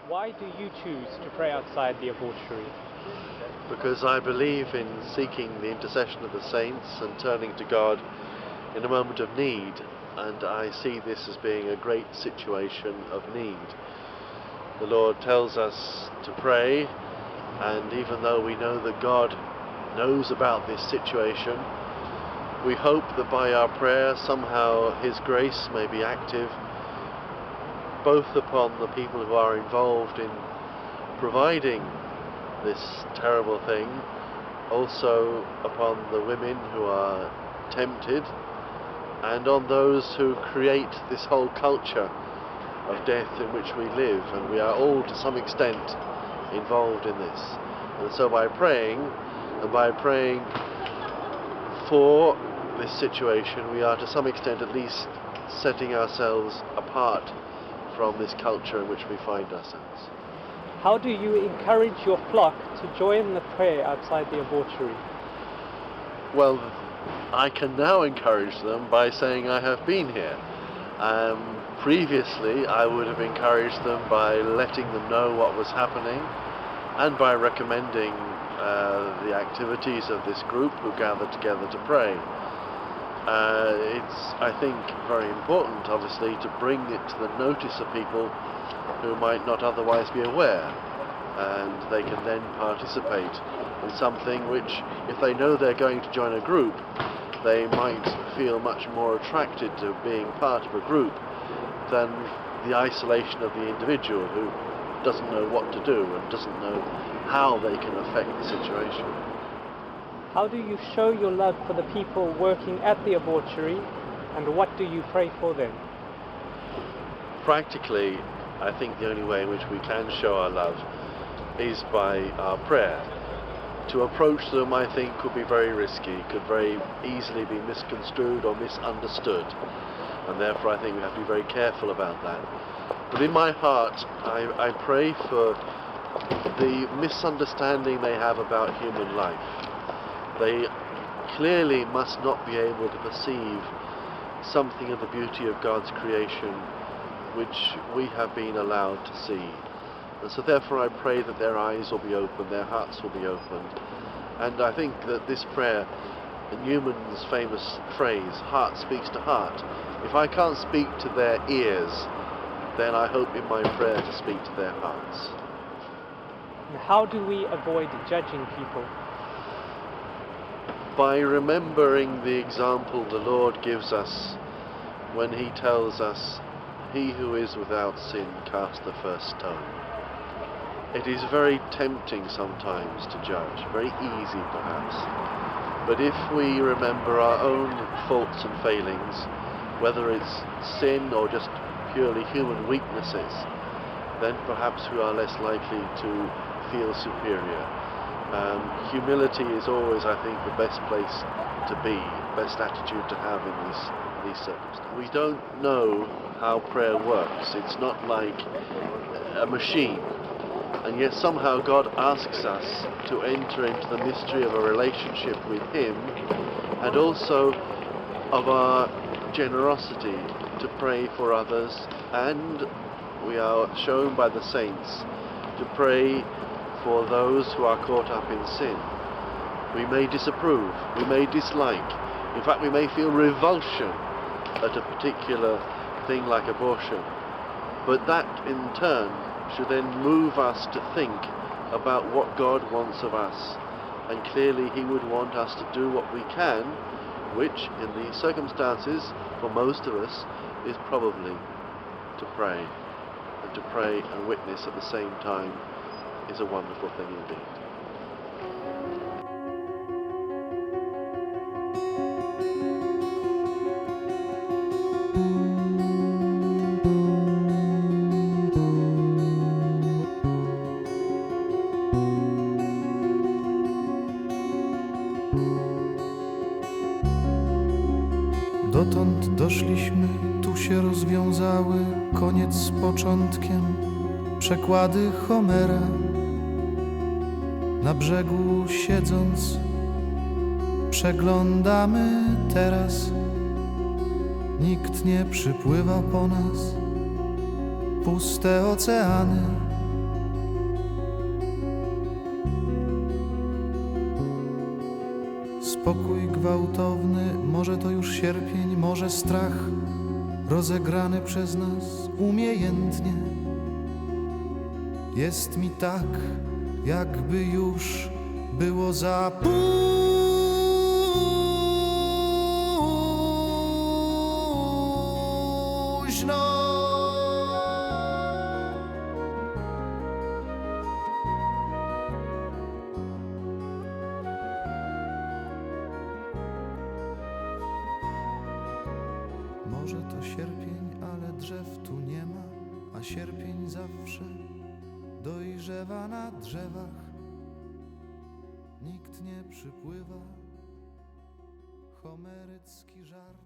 Why do you choose to pray outside the abortuary? Because I believe in seeking the intercession of the saints and turning to God in a moment of need, and I see this as being a great situation of need. The Lord tells us to pray, and even though we know that God knows about this situation, we hope that by our prayer somehow His grace may be active both upon the people who are involved in providing this terrible thing, also upon the women who are tempted, and on those who create this whole culture of death in which we live, and we are all to some extent involved in this. And so by praying, and by praying for this situation, we are to some extent at least setting ourselves apart from this culture in which we find ourselves. How do you encourage your flock to join the prayer outside the abortuary? Well, I can now encourage them by saying I have been here. Previously, I would have encouraged them by letting them know what was happening and by recommending the activities of this group who gather together to pray. It's, I think, very important, obviously, to bring it to the notice of people who might not otherwise be aware, and they can then participate in something which, if they know they're going to join a group, they might feel much more attracted to being part of a group than the isolation of the individual who doesn't know what to do and doesn't know how they can affect the situation. How do you show your love for the people working at the abortuary, and what do you pray for them? Practically, I think the only way in which we can show our love is by our prayer. To approach them, I think, could be very risky, could very easily be misconstrued or misunderstood, and therefore I think we have to be very careful about that. But in my heart, I pray for the misunderstanding they have about human life. They clearly must not be able to perceive something of the beauty of God's creation which we have been allowed to see. And so therefore I pray that their eyes will be opened, their hearts will be opened. And I think that this prayer, Newman's famous phrase, heart speaks to heart, if I can't speak to their ears, then I hope in my prayer to speak to their hearts. And how do we avoid judging people? By remembering the example the Lord gives us when He tells us, "He who is without sin cast the first stone." It is very tempting sometimes to judge, very easy perhaps. But if we remember our own faults and failings, whether it's sin or just purely human weaknesses, then perhaps we are less likely to feel superior. Humility is always, I think, the best place to be, best attitude to have in these circumstances. We don't know how prayer works. It's not like a machine. And yet somehow God asks us to enter into the mystery of a relationship with Him, and also of our generosity to pray for others, and we are shown by the saints to pray for those who are caught up in sin. We may disapprove, we may dislike, in fact we may feel revulsion at a particular thing like abortion, but that in turn should then move us to think about what God wants of us, and clearly He would want us to do what we can, which in these circumstances for most of us is probably to pray, and to pray and witness at the same time is a wonderful thing indeed. Dotąd doszliśmy, tu się rozwiązały, koniec z początkiem, przekłady Homera. Na brzegu siedząc, przeglądamy teraz. Nikt nie przypływa po nas, puste oceany, spokój gwałtowny, może to już sierpień, może strach rozegrany przez nas umiejętnie. Jest mi tak, jakby już było za późno. Może to sierpień, ale drzew tu nie ma, a sierpień zawsze dojrzewa na drzewach. Nikt nie przypływa, homerycki żart.